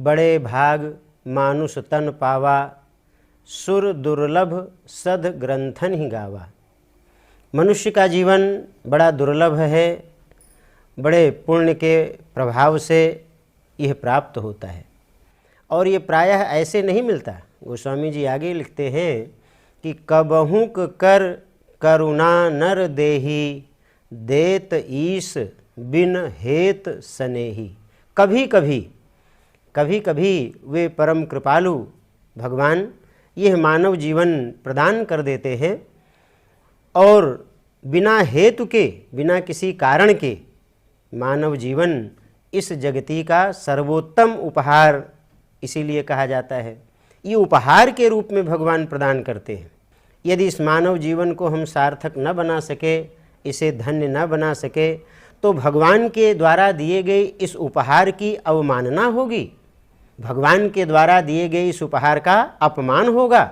बड़े भाग मानुष तन पावा, सुर दुर्लभ सद ग्रंथन ही गावा। मनुष्य का जीवन बड़ा दुर्लभ है, बड़े पुण्य के प्रभाव से यह प्राप्त होता है और ये प्रायः ऐसे नहीं मिलता। गोस्वामी जी आगे लिखते हैं कि कबहुक कर करुणा नर देही, देत ईश बिन हेत सनेही। कभी कभी वे परम कृपालु भगवान यह मानव जीवन प्रदान कर देते हैं और बिना हेतु के, बिना किसी कारण के मानव जीवन इस जगती का सर्वोत्तम उपहार इसीलिए कहा जाता है। ये उपहार के रूप में भगवान प्रदान करते हैं। यदि इस मानव जीवन को हम सार्थक न बना सके, इसे धन्य न बना सके, तो भगवान के द्वारा दिए गए इस उपहार की अवमानना होगी, भगवान के द्वारा दिए गए इस उपहार का अपमान होगा।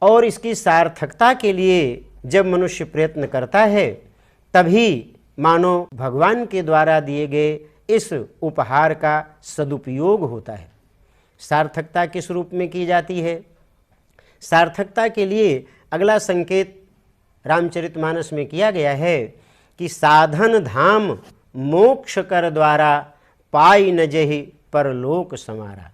और इसकी सार्थकता के लिए जब मनुष्य प्रयत्न करता है, तभी मानो भगवान के द्वारा दिए गए इस उपहार का सदुपयोग होता है। सार्थकता किस रूप में की जाती है? सार्थकता के लिए अगला संकेत रामचरितमानस में किया गया है कि साधन धाम मोक्ष कर द्वारा, पाई न जहि परलोक समारा।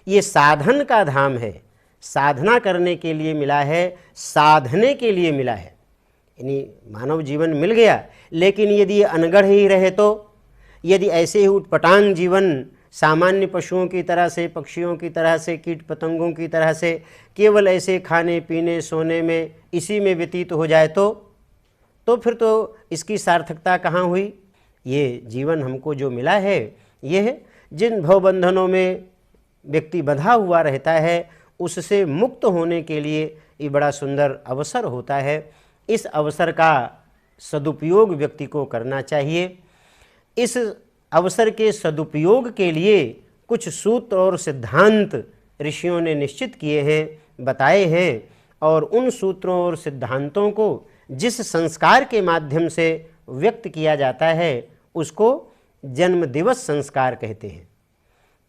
ये साधन का धाम है, साधना करने के लिए मिला है, साधने के लिए मिला है। यानी मानव जीवन मिल गया, लेकिन यदि अनगढ़ ही रहे तो, यदि ऐसे ही उटपटांग जीवन सामान्य पशुओं की तरह से, पक्षियों की तरह से, कीट पतंगों की तरह से केवल ऐसे खाने पीने सोने में इसी में व्यतीत हो जाए तो फिर तो इसकी सार्थकता कहाँ हुई? ये जीवन हमको जो मिला है, यह जिन भवबंधनों में व्यक्ति बंधा हुआ रहता है, उससे मुक्त होने के लिए ये बड़ा सुंदर अवसर होता है। इस अवसर का सदुपयोग व्यक्ति को करना चाहिए। इस अवसर के सदुपयोग के लिए कुछ सूत्र और सिद्धांत ऋषियों ने निश्चित किए हैं, बताए हैं, और उन सूत्रों और सिद्धांतों को जिस संस्कार के माध्यम से व्यक्त किया जाता है उसको जन्म दिवस संस्कार कहते हैं।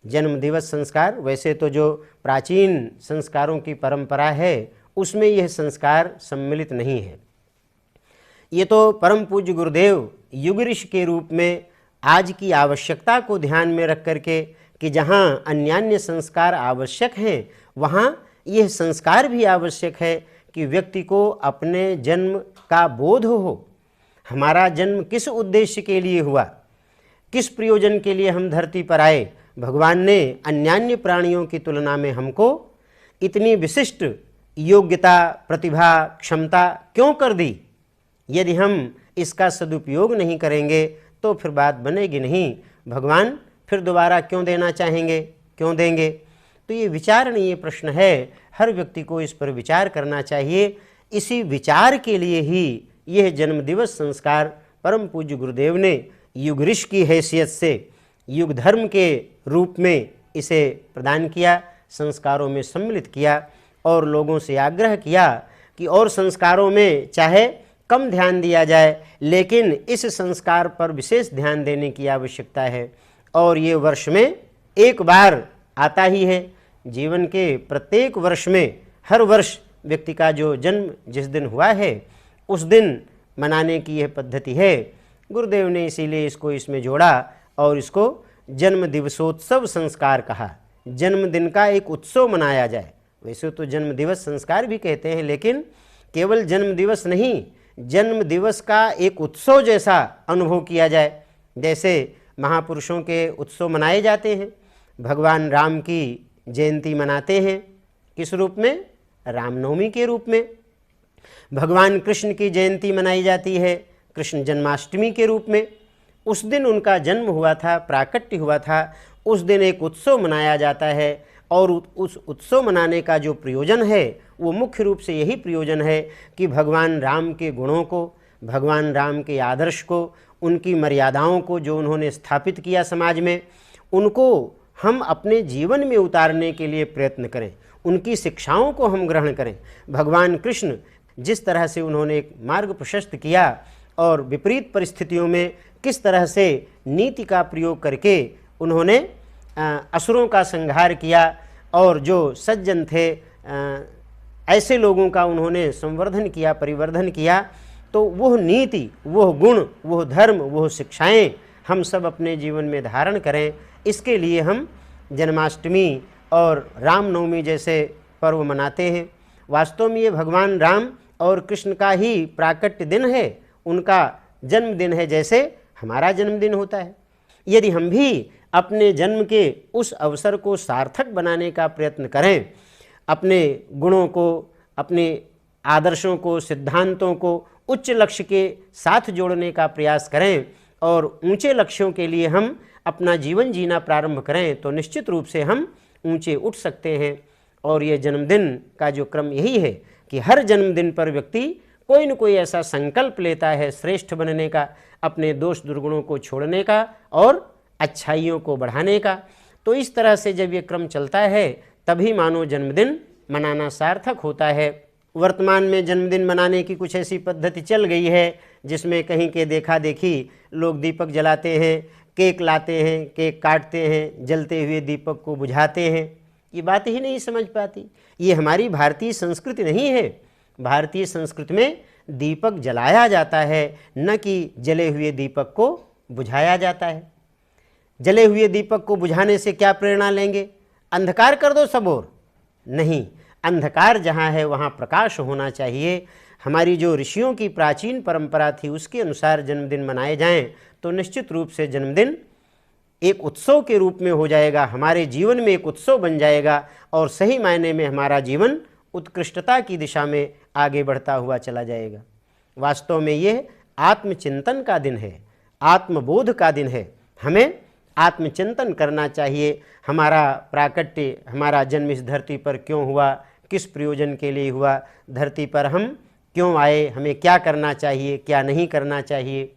जन्म दिवस संस्कार, वैसे तो जो प्राचीन संस्कारों की परंपरा है उसमें यह संस्कार सम्मिलित नहीं है। ये तो परम पूज्य गुरुदेव युग ऋषि के रूप में आज की आवश्यकता को ध्यान में रख करके कि जहाँ अन्यान्य संस्कार आवश्यक हैं, वहाँ यह संस्कार भी आवश्यक है कि व्यक्ति को अपने जन्म का बोध हो। हमारा जन्म किस उद्देश्य के लिए हुआ, किस प्रयोजन के लिए हम धरती पर आए। भगवान ने अन्यान्य प्राणियों की तुलना में हमको इतनी विशिष्ट योग्यता, प्रतिभा, क्षमता क्यों कर दी? यदि हम इसका सदुपयोग नहीं करेंगे तो फिर बात बनेगी नहीं। भगवान फिर दोबारा क्यों देना चाहेंगे, क्यों देंगे? तो ये विचारणीय प्रश्न है, हर व्यक्ति को इस पर विचार करना चाहिए। इसी विचार के लिए ही यह जन्म दिवस संस्कार परम पूज्य गुरुदेव ने युग ऋषि की हैसियत से युग धर्म के रूप में इसे प्रदान किया, संस्कारों में सम्मिलित किया और लोगों से आग्रह किया कि और संस्कारों में चाहे कम ध्यान दिया जाए, लेकिन इस संस्कार पर विशेष ध्यान देने की आवश्यकता है। और ये वर्ष में एक बार आता ही है। जीवन के प्रत्येक वर्ष में, हर वर्ष व्यक्ति का जो जन्म जिस दिन हुआ है उस दिन मनाने की यह पद्धति है। गुरुदेव ने इसीलिए इसको इसमें जोड़ा और इसको जन्म दिवसोत्सव संस्कार कहा। जन्मदिन का एक उत्सव मनाया जाए। वैसे तो जन्म दिवस संस्कार भी कहते हैं, लेकिन केवल जन्म दिवस नहीं, जन्म दिवस का एक उत्सव जैसा अनुभव किया जाए। जैसे महापुरुषों के उत्सव मनाए जाते हैं, भगवान राम की जयंती मनाते हैं, किस रूप में? रामनवमी के रूप में। भगवान कृष्ण की जयंती मनाई जाती है कृष्ण जन्माष्टमी के रूप में। उस दिन उनका जन्म हुआ था, प्राकट्य हुआ था, उस दिन एक उत्सव मनाया जाता है। और उस उत्सव मनाने का जो प्रयोजन है वो मुख्य रूप से यही प्रयोजन है कि भगवान राम के गुणों को, भगवान राम के आदर्श को, उनकी मर्यादाओं को जो उन्होंने स्थापित किया समाज में, उनको हम अपने जीवन में उतारने के लिए प्रयत्न करें, उनकी शिक्षाओं को हम ग्रहण करें। भगवान कृष्ण जिस तरह से उन्होंने एक मार्ग प्रशस्त किया और विपरीत परिस्थितियों में किस तरह से नीति का प्रयोग करके उन्होंने असुरों का संहार किया और जो सज्जन थे ऐसे लोगों का उन्होंने संवर्धन किया, परिवर्धन किया। तो वह नीति, वह गुण, वह धर्म, वह शिक्षाएं हम सब अपने जीवन में धारण करें। इसके लिए हम जन्माष्टमी और रामनवमी जैसे पर्व मनाते हैं। वास्तव में ये भगवान राम और कृष्ण का ही प्राकट्य दिन है, उनका जन्मदिन है, जैसे हमारा जन्मदिन होता है। यदि हम भी अपने जन्म के उस अवसर को सार्थक बनाने का प्रयत्न करें, अपने गुणों को, अपने आदर्शों को, सिद्धांतों को उच्च लक्ष्य के साथ जोड़ने का प्रयास करें और ऊंचे लक्ष्यों के लिए हम अपना जीवन जीना प्रारंभ करें, तो निश्चित रूप से हम ऊंचे उठ सकते हैं। और ये जन्मदिन का जो क्रम यही है कि हर जन्मदिन पर व्यक्ति कोई न कोई ऐसा संकल्प लेता है श्रेष्ठ बनने का, अपने दोष दुर्गुणों को छोड़ने का और अच्छाइयों को बढ़ाने का। तो इस तरह से जब ये क्रम चलता है तभी मानो जन्मदिन मनाना सार्थक होता है। वर्तमान में जन्मदिन मनाने की कुछ ऐसी पद्धति चल गई है जिसमें कहीं के देखा देखी लोग दीपक जलाते हैं, केक लाते हैं, केक काटते हैं, जलते हुए दीपक को बुझाते हैं। ये बात ही नहीं समझ पाती, ये हमारी भारतीय संस्कृति नहीं है। भारतीय संस्कृति में दीपक जलाया जाता है, न कि जले हुए दीपक को बुझाया जाता है। जले हुए दीपक को बुझाने से क्या प्रेरणा लेंगे? अंधकार कर दो सब ओर, नहीं, अंधकार जहाँ है वहाँ प्रकाश होना चाहिए। हमारी जो ऋषियों की प्राचीन परंपरा थी उसके अनुसार जन्मदिन मनाए जाएं तो निश्चित रूप से जन्मदिन एक उत्सव के रूप में हो जाएगा, हमारे जीवन में एक उत्सव बन जाएगा और सही मायने में हमारा जीवन उत्कृष्टता की दिशा में आगे बढ़ता हुआ चला जाएगा। वास्तव में ये आत्मचिंतन का दिन है, आत्मबोध का दिन है। हमें आत्मचिंतन करना चाहिए, हमारा प्राकट्य, हमारा जन्म इस धरती पर क्यों हुआ, किस प्रयोजन के लिए हुआ, धरती पर हम क्यों आए, हमें क्या करना चाहिए, क्या नहीं करना चाहिए।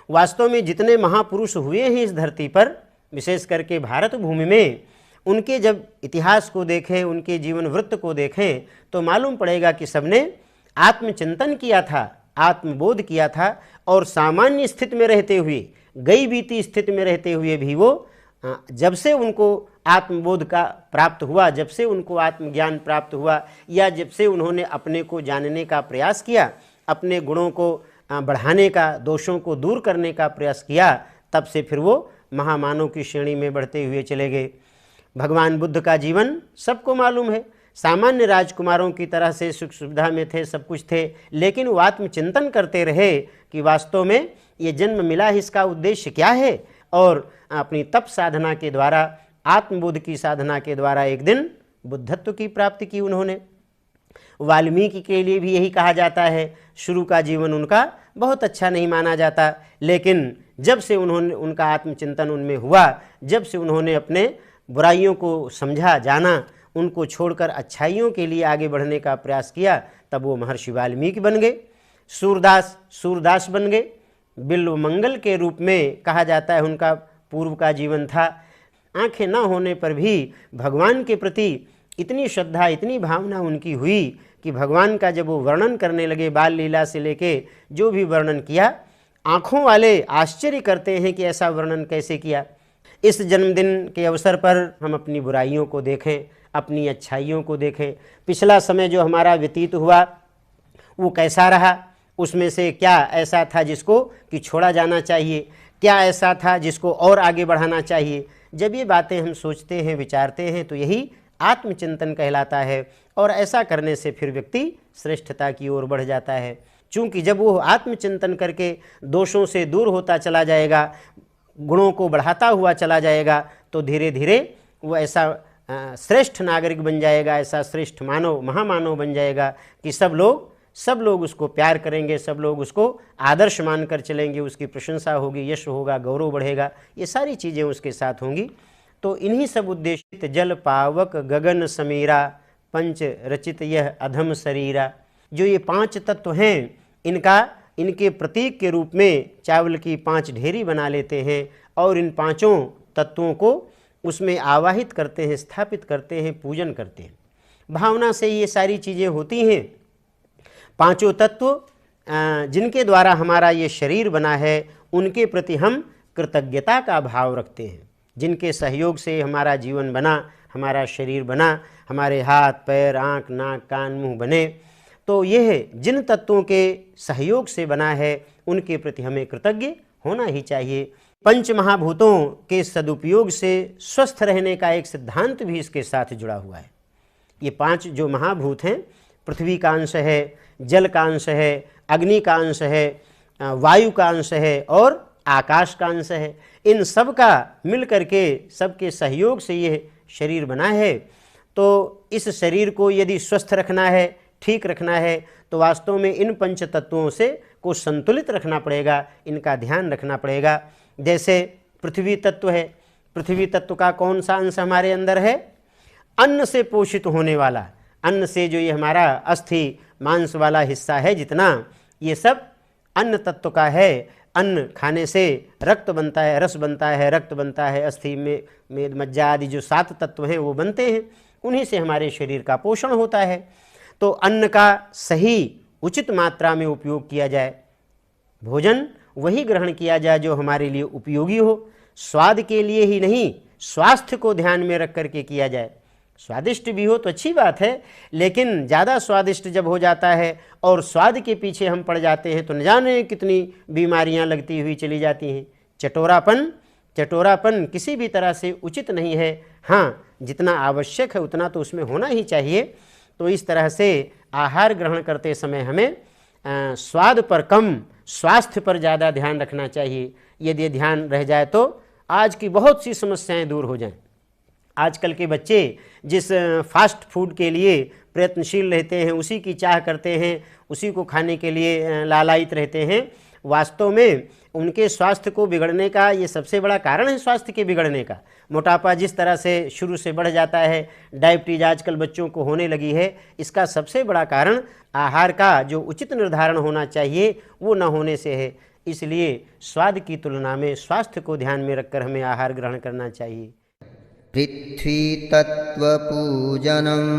वास्तव में जितने महापुरुष हुए हैं इस धरती पर, विशेष करके भारत भूमि में, उनके जब इतिहास को देखें, उनके जीवन वृत्त को देखें तो मालूम पड़ेगा कि सबने आत्मचिंतन किया था, आत्मबोध किया था और सामान्य स्थिति में रहते हुए, गई बीती स्थिति में रहते हुए भी वो जब से उनको आत्मबोध का प्राप्त हुआ, जब से उनको आत्मज्ञान प्राप्त हुआ या जब से उन्होंने अपने को जानने का प्रयास किया, अपने गुणों को बढ़ाने का, दोषों को दूर करने का प्रयास किया, तब से फिर वो महामानव की श्रेणी में बढ़ते हुए चले गए। भगवान बुद्ध का जीवन सबको मालूम है, सामान्य राजकुमारों की तरह से सुख सुविधा में थे, सब कुछ थे, लेकिन वो आत्मचिंतन करते रहे कि वास्तव में ये जन्म मिला है, इसका उद्देश्य क्या है, और अपनी तप साधना के द्वारा, आत्मबोध की साधना के द्वारा एक दिन बुद्धत्व की प्राप्ति की उन्होंने। वाल्मीकि के लिए भी यही कहा जाता है, शुरू का जीवन उनका बहुत अच्छा नहीं माना जाता, लेकिन जब से उनका आत्मचिंतन उनमें हुआ, जब से उन्होंने अपने बुराइयों को समझा, जाना, उनको छोड़कर अच्छाइयों के लिए आगे बढ़ने का प्रयास किया, तब वो महर्षि वाल्मीकि बन गए। सूरदास बन गए। बिल्व मंगल के रूप में कहा जाता है उनका पूर्व का जीवन था। आंखें न होने पर भी भगवान के प्रति इतनी श्रद्धा, इतनी भावना उनकी हुई कि भगवान का जब वो वर्णन करने लगे, बाल लीला से लेके जो भी वर्णन किया, आँखों वाले आश्चर्य करते हैं कि ऐसा वर्णन कैसे किया। इस जन्मदिन के अवसर पर हम अपनी बुराइयों को देखें, अपनी अच्छाइयों को देखें, पिछला समय जो हमारा व्यतीत हुआ वो कैसा रहा, उसमें से क्या ऐसा था जिसको कि छोड़ा जाना चाहिए, क्या ऐसा था जिसको और आगे बढ़ाना चाहिए। जब ये बातें हम सोचते हैं, विचारते हैं, तो यही आत्मचिंतन कहलाता है और ऐसा करने से फिर व्यक्ति श्रेष्ठता की ओर बढ़ जाता है। चूँकि जब वो आत्मचिंतन करके दोषों से दूर होता चला जाएगा, गुणों को बढ़ाता हुआ चला जाएगा, तो धीरे धीरे वो ऐसा श्रेष्ठ नागरिक बन जाएगा, ऐसा श्रेष्ठ मानव, महामानव बन जाएगा कि सब लोग उसको प्यार करेंगे, सब लोग उसको आदर्श मानकर चलेंगे, उसकी प्रशंसा होगी, यश होगा, गौरव बढ़ेगा, ये सारी चीज़ें उसके साथ होंगी। तो इन्हीं सब उद्देश्य जल पावक गगन समीरा पंच रचित यह अधम शरीरा, जो ये 5 तत्व हैं, इनके प्रतीक के रूप में चावल की 5 ढेरी बना लेते हैं और इन 5 तत्वों को उसमें आवाहित करते हैं, स्थापित करते हैं, पूजन करते हैं। भावना से ये सारी चीज़ें होती हैं। 5 तत्व जिनके द्वारा हमारा ये शरीर बना है, उनके प्रति हम कृतज्ञता का भाव रखते हैं। जिनके सहयोग से हमारा जीवन बना, हमारा शरीर बना, हमारे हाथ पैर आँख नाक कान मुँह बने, तो यह जिन तत्वों के सहयोग से बना है उनके प्रति हमें कृतज्ञ होना ही चाहिए। पंच महाभूतों के सदुपयोग से स्वस्थ रहने का एक सिद्धांत भी इसके साथ जुड़ा हुआ है। ये 5 जो महाभूत हैं, पृथ्वी का अंश है, जल का अंश है, अग्नि का अंश है, वायु का अंश है और आकाश का अंश है। इन सब का मिल करके सबके सहयोग से ये शरीर बना है। तो इस शरीर को यदि स्वस्थ रखना है, ठीक रखना है, तो वास्तव में इन पंच तत्वों से को संतुलित रखना पड़ेगा, इनका ध्यान रखना पड़ेगा। जैसे पृथ्वी तत्व है, पृथ्वी तत्व का कौन सा अंश हमारे अंदर है? अन्न से पोषित होने वाला, अन्न से जो ये हमारा अस्थि मांस वाला हिस्सा है, जितना ये सब अन्न तत्व का है। अन्न खाने से रक्त बनता है, रस बनता है, रक्त बनता है, अस्थि में मज्जा आदि जो 7 तत्व हैं वो बनते हैं, उन्हीं से हमारे शरीर का पोषण होता है। तो अन्न का सही उचित मात्रा में उपयोग किया जाए, भोजन वही ग्रहण किया जाए जो हमारे लिए उपयोगी हो, स्वाद के लिए ही नहीं, स्वास्थ्य को ध्यान में रख करके किया जाए। स्वादिष्ट भी हो तो अच्छी बात है, लेकिन ज़्यादा स्वादिष्ट जब हो जाता है और स्वाद के पीछे हम पड़ जाते हैं तो न जाने कितनी बीमारियां लगती हुई चली जाती हैं। चटोरापन किसी भी तरह से उचित नहीं है। हाँ, जितना आवश्यक है उतना तो उसमें होना ही चाहिए। तो इस तरह से आहार ग्रहण करते समय हमें स्वाद पर कम, स्वास्थ्य पर ज़्यादा ध्यान रखना चाहिए। यदि ध्यान रह जाए तो आज की बहुत सी समस्याएं दूर हो जाएं। आजकल के बच्चे जिस फास्ट फूड के लिए प्रयत्नशील रहते हैं, उसी की चाह करते हैं, उसी को खाने के लिए लालायित रहते हैं, वास्तव में उनके स्वास्थ्य को बिगड़ने का ये सबसे बड़ा कारण है। स्वास्थ्य के बिगड़ने का मोटापा जिस तरह से शुरू से बढ़ जाता है, डायबिटीज आजकल बच्चों को होने लगी है, इसका सबसे बड़ा कारण आहार का जो उचित निर्धारण होना चाहिए वो न होने से है। इसलिए स्वाद की तुलना में स्वास्थ्य को ध्यान में रखकर हमें आहार ग्रहण करना चाहिए। पृथ्वी तत्व पूजनम्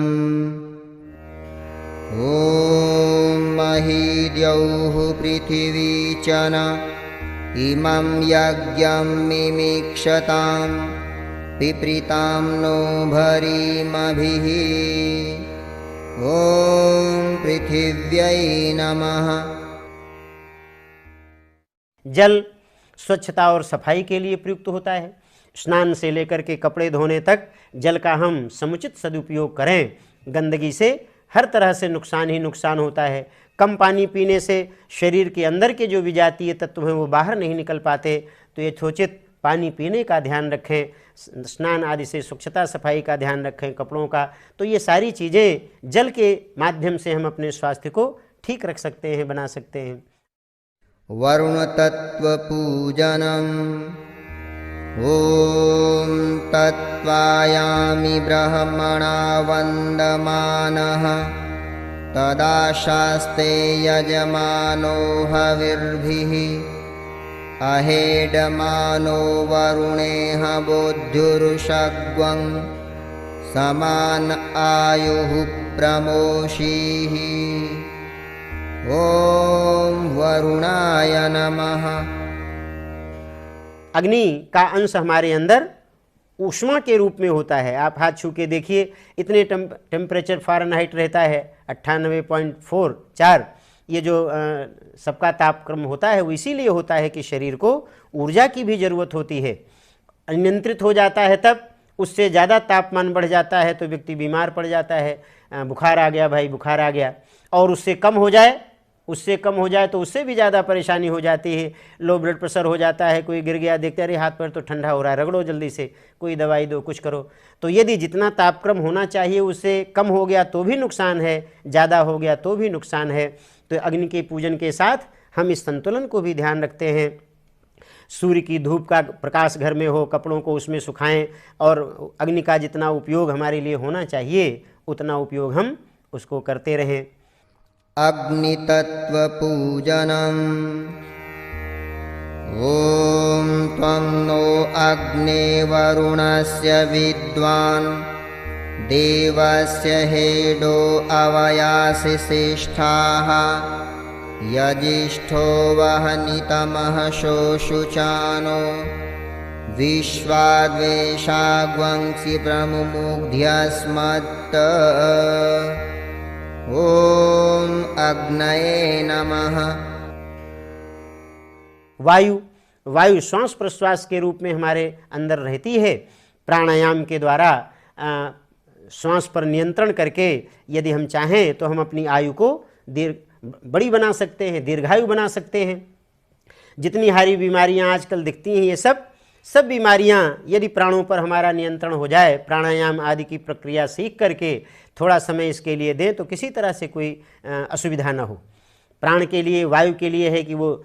ॐ महीद्यौः पृथिवी च न इमं यज्ञं मिमीक्षतां पिप्रीतां नो भरीमभिः ॐ पृथिव्यै नमः। जल स्वच्छता और सफाई के लिए प्रयुक्त होता है। स्नान से लेकर के कपड़े धोने तक जल का हम समुचित सदुपयोग करें। गंदगी से हर तरह से नुकसान ही नुकसान होता है। कम पानी पीने से शरीर के अंदर के जो विजातीय तत्व हैं वो बाहर नहीं निकल पाते। तो यथोचित पानी पीने का ध्यान रखें, स्नान आदि से स्वच्छता सफाई का ध्यान रखें, कपड़ों का। तो ये सारी चीज़ें जल के माध्यम से हम अपने स्वास्थ्य को ठीक रख सकते हैं, बना सकते हैं। वरुण तत्व पूजनम् ॐ तत्त्वायामि ब्रह्मणा वन्दमानः तदा शास्ते यजमानो हविर्भिः अहेडमानो वरुणेह बोध्युरुषग्वं समान आयुः प्रमोषीः ॐ वरुणाय नमः। अग्नि का अंश हमारे अंदर ऊष्मा के रूप में होता है। आप हाथ छू के देखिए, इतने टेम्परेचर फ़ारेनहाइट रहता है 98.44। ये जो सबका तापक्रम होता है वो इसीलिए होता है कि शरीर को ऊर्जा की भी ज़रूरत होती है। अनियंत्रित हो जाता है तब, उससे ज़्यादा तापमान बढ़ जाता है तो व्यक्ति बीमार पड़ जाता है। बुखार आ गया भाई, बुखार आ गया। और उससे कम हो जाए तो उससे भी ज़्यादा परेशानी हो जाती है। लो ब्लड प्रेशर हो जाता है, कोई गिर गया, देखते अरे हाथ पैर तो ठंडा हो रहा है, रगड़ो जल्दी से, कोई दवाई दो, कुछ करो। तो यदि जितना तापक्रम होना चाहिए उससे कम हो गया तो भी नुकसान है, ज़्यादा हो गया तो भी नुकसान है। तो अग्नि के पूजन के साथ हम इस संतुलन को भी ध्यान रखते हैं। सूर्य की धूप का प्रकाश घर में हो, कपड़ों को उसमें सुखाएं और अग्नि का जितना उपयोग हमारे लिए होना चाहिए उतना उपयोग हम उसको करते रहें। अग्नितत्व पूजनम् ॐ त्वं नो अग्ने वरुणस्य विद्वान् देवस्य हेडो अवयासि श्रेष्ठाः यजिष्ठो वह्नितमः शोषुचानो विश्वाद्वेषाग्वंसि प्रमुमुग्ध्यस्मत् ॐ अग्नये नमः। वायु वायु श्वास प्रश्वास के रूप में हमारे अंदर रहती है। प्राणायाम के द्वारा श्वास पर नियंत्रण करके यदि हम चाहें तो हम अपनी आयु को बड़ी बना सकते हैं, दीर्घायु बना सकते हैं। जितनी सारी बीमारियां आजकल दिखती हैं, ये सब बीमारियां यदि प्राणों पर हमारा नियंत्रण हो जाए, प्राणायाम आदि की प्रक्रिया सीख करके थोड़ा समय इसके लिए दें तो किसी तरह से कोई असुविधा न हो। प्राण के लिए, वायु के लिए है कि वो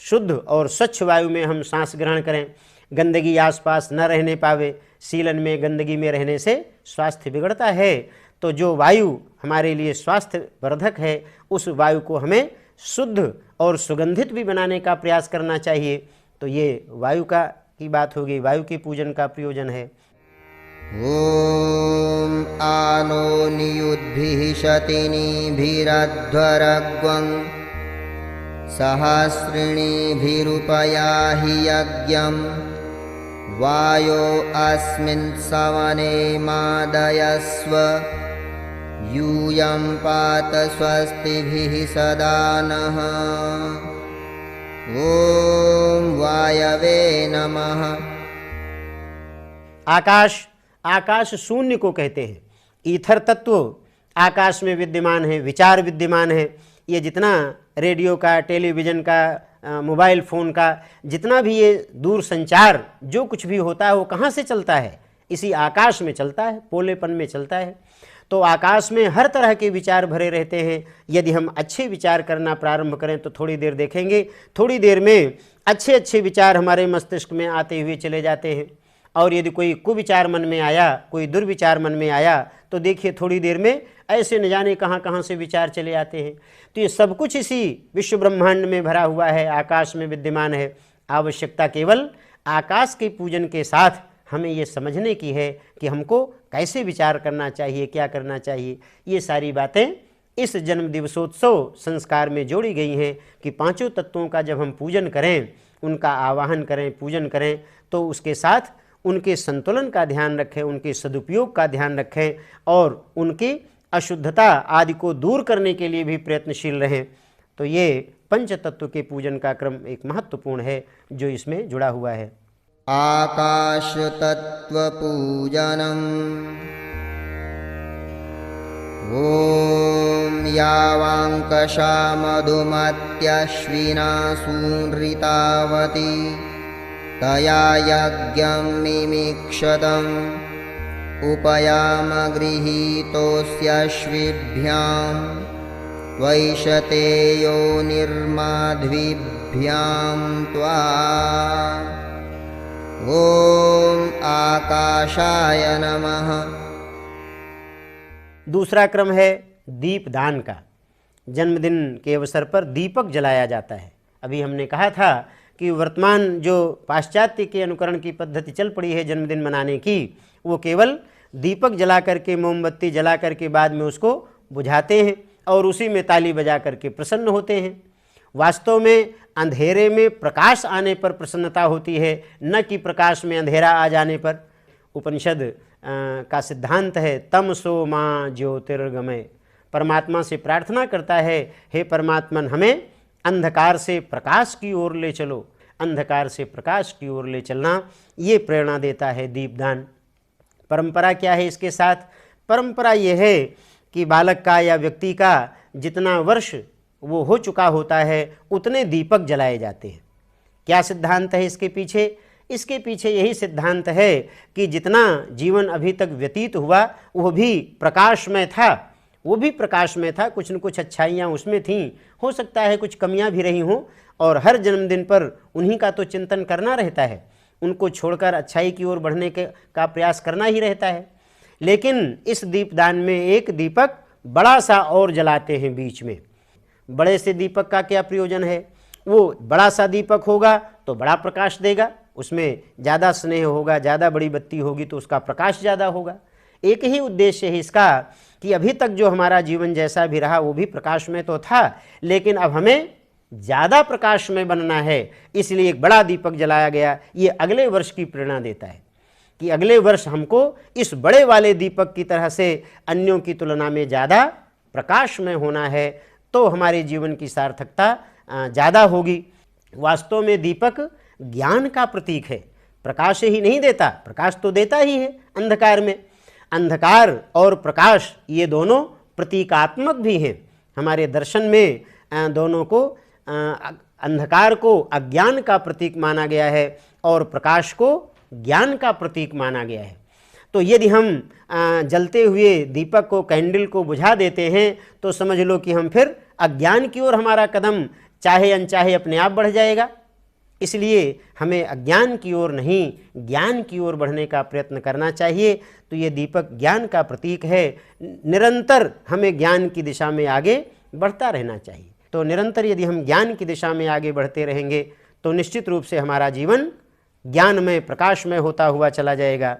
शुद्ध और स्वच्छ वायु में हम सांस ग्रहण करें, गंदगी आसपास न रहने पावे। सीलन में, गंदगी में रहने से स्वास्थ्य बिगड़ता है। तो जो वायु हमारे लिए स्वास्थ्य वर्धक है, उस वायु को हमें शुद्ध और सुगंधित भी बनाने का प्रयास करना चाहिए। तो ये वायु की बात होगी, वायु के पूजन का प्रयोजन है। ॐ आनो नियुद्भिः शतिनीभिरध्वरग्वं सहस्रिणीभिरुपयाहि यज्ञं वायो अस्मिन् सवने मादयस्व यूयं पात स्वस्तिभिः सदा नः। ॐ वायवे नमः। आकाश शून्य को कहते हैं। ईथर तत्व आकाश में विद्यमान है, विचार विद्यमान है। ये जितना रेडियो का, टेलीविज़न का, मोबाइल फ़ोन का, जितना भी ये दूर संचार जो कुछ भी होता है वो कहाँ से चलता है? इसी आकाश में चलता है, पोलेपन में चलता है। तो आकाश में हर तरह के विचार भरे रहते हैं। यदि हम अच्छे विचार करना प्रारंभ करें तो थोड़ी देर देखेंगे, थोड़ी देर में अच्छे अच्छे विचार हमारे मस्तिष्क में आते हुए चले जाते हैं। और यदि कोई कुविचार मन में आया, कोई दुर्विचार मन में आया, तो देखिए थोड़ी देर में ऐसे न जाने कहाँ कहाँ से विचार चले आते हैं। तो ये सब कुछ इसी विश्व ब्रह्मांड में भरा हुआ है, आकाश में विद्यमान है। आवश्यकता केवल आकाश के पूजन के साथ हमें ये समझने की है कि हमको कैसे विचार करना चाहिए, क्या करना चाहिए। ये सारी बातें इस जन्म दिवसोत्सव संस्कार में जोड़ी गई हैं कि पांचों तत्वों का जब हम पूजन करें, उनका आवाहन करें, पूजन करें, तो उसके साथ उनके संतुलन का ध्यान रखें, उनके सदुपयोग का ध्यान रखें और उनकी अशुद्धता आदि को दूर करने के लिए भी प्रयत्नशील रहें। तो ये पंच तत्व के पूजन का क्रम एक महत्वपूर्ण है जो इसमें जुड़ा हुआ है। आकाश तत्व पूजनम् ॐ यावांकशा मधुमत्यश्विना सूनृतावती तया यज्ञं मिमिक्षतम् उपयाम गृहीतोऽस्यश्विभ्यां त्वैषते योनिर्माध्वीभ्यां त्वा। ॐ आकाशाय नमः। दूसरा क्रम है दीपदान का। जन्मदिन के अवसर पर दीपक जलाया जाता है। अभी हमने कहा था कि वर्तमान जो पाश्चात्य के अनुकरण की पद्धति चल पड़ी है जन्मदिन मनाने की, वो केवल दीपक जला करके, मोमबत्ती जला करके बाद में उसको बुझाते हैं और उसी में ताली बजा करके प्रसन्न होते हैं। वास्तव में अंधेरे में प्रकाश आने पर प्रसन्नता होती है, न कि प्रकाश में अंधेरा आ जाने पर। उपनिषद का सिद्धांत है तमसो मां ज्योतिर्गमय। परमात्मा से प्रार्थना करता है, हे परमात्मन हमें अंधकार से प्रकाश की ओर ले चलो। अंधकार से प्रकाश की ओर ले चलना ये प्रेरणा देता है दीपदान। परंपरा क्या है इसके साथ? परंपरा ये है कि बालक का या व्यक्ति का जितना वर्ष वो हो चुका होता है उतने दीपक जलाए जाते हैं। क्या सिद्धांत है इसके पीछे? इसके पीछे यही सिद्धांत है कि जितना जीवन अभी तक व्यतीत हुआ वो भी प्रकाशमय था, वो भी प्रकाशमय था। कुछ न कुछ अच्छाइयाँ उसमें थीं, हो सकता है कुछ कमियाँ भी रही हों, और हर जन्मदिन पर उन्हीं का तो चिंतन करना रहता है, उनको छोड़कर अच्छाई की ओर बढ़ने का प्रयास करना ही रहता है। लेकिन इस दीपदान में एक दीपक बड़ा सा और जलाते हैं बीच में। बड़े से दीपक का क्या प्रयोजन है? वो बड़ा सा दीपक होगा तो बड़ा प्रकाश देगा, उसमें ज़्यादा स्नेह होगा, ज़्यादा बड़ी बत्ती होगी तो उसका प्रकाश ज़्यादा होगा। एक ही उद्देश्य है इसका कि अभी तक जो हमारा जीवन जैसा भी रहा वो भी प्रकाश में तो था, लेकिन अब हमें ज़्यादा प्रकाशमय बनना है, इसलिए एक बड़ा दीपक जलाया गया। ये अगले वर्ष की प्रेरणा देता है कि अगले वर्ष हमको इस बड़े वाले दीपक की तरह से अन्यों की तुलना में ज़्यादा प्रकाशमय होना है, तो हमारे जीवन की सार्थकता ज़्यादा होगी। वास्तव में दीपक ज्ञान का प्रतीक है, प्रकाश ही नहीं देता, प्रकाश तो देता ही है अंधकार में। अंधकार और प्रकाश ये दोनों प्रतीकात्मक भी हैं। हमारे दर्शन में दोनों को अंधकार को अज्ञान का प्रतीक माना गया है और प्रकाश को ज्ञान का प्रतीक माना गया है। तो यदि हम जलते हुए दीपक को, कैंडल को बुझा देते हैं, तो समझ लो कि हम फिर अज्ञान की ओर हमारा कदम चाहे अनचाहे अपने आप बढ़ जाएगा। इसलिए हमें अज्ञान की ओर नहीं, ज्ञान की ओर बढ़ने का प्रयत्न करना चाहिए। तो ये दीपक ज्ञान का प्रतीक है। निरंतर हमें ज्ञान की दिशा में आगे बढ़ता रहना चाहिए। तो निरंतर यदि हम ज्ञान की दिशा में आगे बढ़ते रहेंगे तो निश्चित रूप से हमारा जीवन ज्ञानमय, प्रकाशमय होता हुआ चला जाएगा।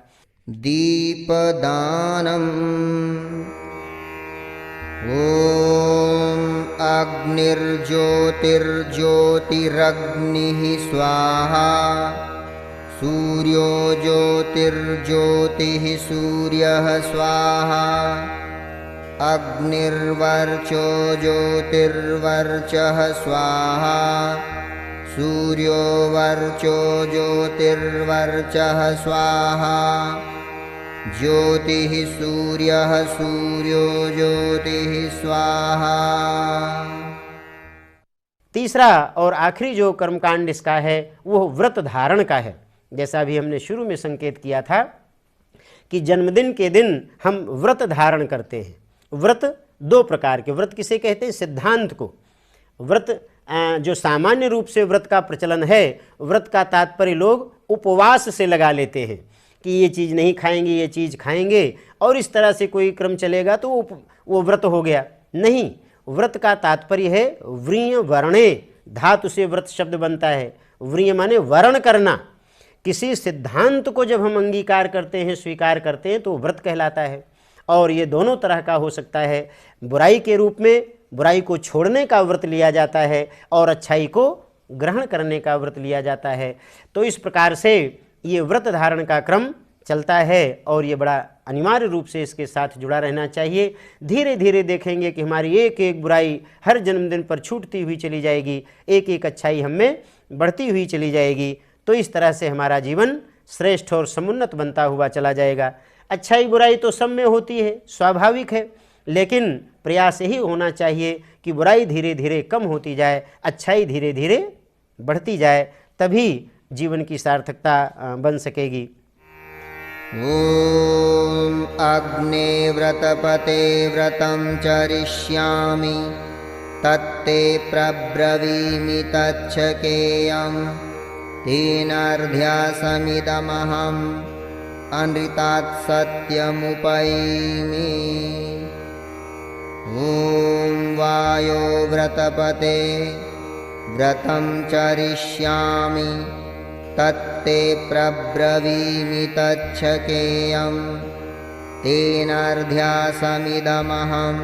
दीपदानम् ॐ अग्निर्ज्योतिर्ज्योतिरग्निः स्वाहा सूर्यो ज्योतिर्ज्योतिः सूर्यः स्वाहा अग्निर्वर्चो ज्योतिर्वर्चः स्वाहा सूर्यो वर्चो ज्योतिर्वर्चः स्वाहा ज्योतिः सूर्यः सूर्यो ज्योतिः स्वाहा। तीसरा और आखिरी जो कर्मकांड इसका है वो व्रत धारण का है। जैसा अभी हमने शुरू में संकेत किया था कि जन्मदिन के दिन हम व्रत धारण करते हैं। व्रत दो प्रकार के, व्रत किसे कहते हैं? सिद्धांत को। व्रत जो सामान्य रूप से व्रत का प्रचलन है, व्रत का तात्पर्य लोग उपवास से लगा लेते हैं कि ये चीज़ नहीं खाएंगे, ये चीज़ खाएंगे, और इस तरह से कोई क्रम चलेगा तो वो व्रत हो गया। नहीं, व्रत का तात्पर्य है व्रीय वर्णे, धातु से व्रत शब्द बनता है। व्रीय माने वर्ण करना। किसी सिद्धांत को जब हम अंगीकार करते हैं, स्वीकार करते हैं, तो व्रत कहलाता है। और ये दोनों तरह का हो सकता है। बुराई के रूप में बुराई को छोड़ने का व्रत लिया जाता है और अच्छाई को ग्रहण करने का व्रत लिया जाता है। तो इस प्रकार से ये व्रत धारण का क्रम चलता है और ये बड़ा अनिवार्य रूप से इसके साथ जुड़ा रहना चाहिए। धीरे धीरे देखेंगे कि हमारी एक एक बुराई हर जन्मदिन पर छूटती हुई चली जाएगी, एक एक अच्छाई हमें बढ़ती हुई चली जाएगी। तो इस तरह से हमारा जीवन श्रेष्ठ और समुन्नत बनता हुआ चला जाएगा। अच्छाई बुराई तो सब में होती है, स्वाभाविक है, लेकिन प्रयास यही होना चाहिए कि बुराई धीरे धीरे कम होती जाए, अच्छाई धीरे धीरे बढ़ती जाए, तभी जीवन की सार्थकता बन सकेगी। ॐ अग्ने व्रतपते व्रतं चरिष्यामि तत्ते प्रब्रवीमि तच्छकेयं तेनार्ध्यासमिदमहम् अनृतात् सत्यमुपैमि। ॐ वायो व्रतपते व्रतं चरिष्यामि तत्ते प्रब्रवीमि तच्छकेयं तेनार्ध्यासमिदमहम्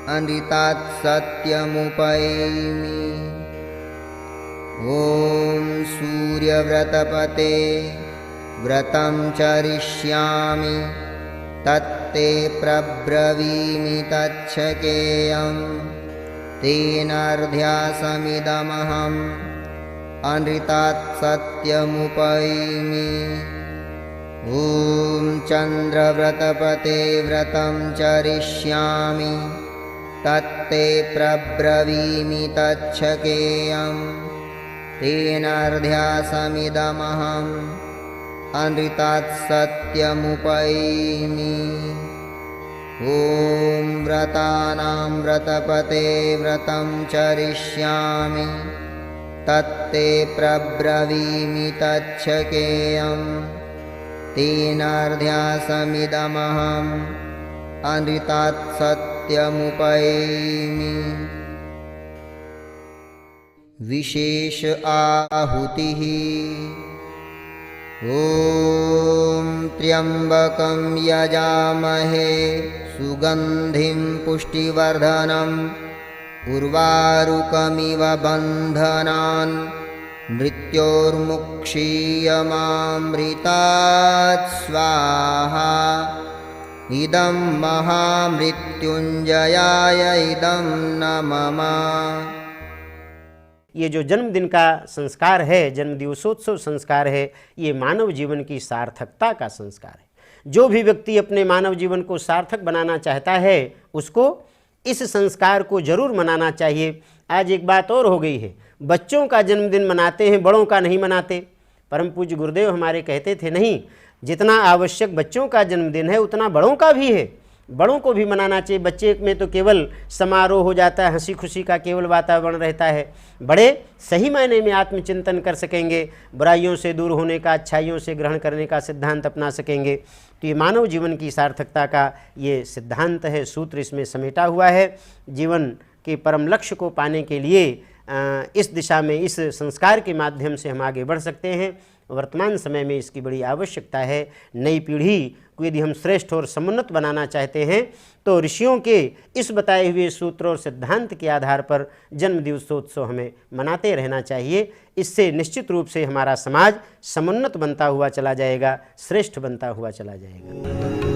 अनृतात् सत्यमुपैमि। ॐ सूर्यव्रतपते व्रतं चरिष्यामि तत्ते प्रब्रवीमि तच्छकेयं तेनार्ध्यासमिदमहम् अनृतात् सत्यमुपैमि। ॐ चन्द्रव्रतपते व्रतं चरिष्यामि तत्ते प्रब्रवीमि तच्छकेयं तेनार्ध्यासमिदमहम् अनृतात् सत्यमुपैमि। ॐ व्रतानां व्रतपते व्रतं चरिष्यामि तत्ते प्रब्रवीमि तच्छकेयं तेनार्ध्यासमिदमहम् अनृतात् सत्यमुपैमि। विशेष आहुतिः। ॐ त्र्यम्बकं यजामहे सुगन्धिं पुष्टिवर्धनम् उर्वारुकमिव बन्धनान् मृत्योर्मुक्षीयमामृतात् स्वाहा इदं महामृत्युञ्जयाय इदं न मम। ये जो जन्मदिन का संस्कार है, जन्म दिवसोत्सव संस्कार है, ये मानव जीवन की सार्थकता का संस्कार है। जो भी व्यक्ति अपने मानव जीवन को सार्थक बनाना चाहता है उसको इस संस्कार को जरूर मनाना चाहिए। आज एक बात और हो गई है, बच्चों का जन्मदिन मनाते हैं, बड़ों का नहीं मनाते। परम पूज्य गुरुदेव हमारे कहते थे, नहीं, जितना आवश्यक बच्चों का जन्मदिन है उतना बड़ों का भी है, बड़ों को भी मनाना चाहिए। बच्चे में तो केवल समारोह हो जाता है, हंसी खुशी का केवल वातावरण रहता है। बड़े सही मायने में आत्मचिंतन कर सकेंगे, बुराइयों से दूर होने का, अच्छाइयों से ग्रहण करने का सिद्धांत अपना सकेंगे। तो ये मानव जीवन की सार्थकता का ये सिद्धांत है, सूत्र इसमें समेटा हुआ है। जीवन के परम लक्ष्य को पाने के लिए इस दिशा में, इस संस्कार के माध्यम से हम आगे बढ़ सकते हैं। वर्तमान समय में इसकी बड़ी आवश्यकता है। नई पीढ़ी को यदि हम श्रेष्ठ और समुन्नत बनाना चाहते हैं तो ऋषियों के इस बताए हुए सूत्र और सिद्धांत के आधार पर जन्म दिवसोत्सव हमें मनाते रहना चाहिए। इससे निश्चित रूप से हमारा समाज समुन्नत बनता हुआ चला जाएगा, श्रेष्ठ बनता हुआ चला जाएगा।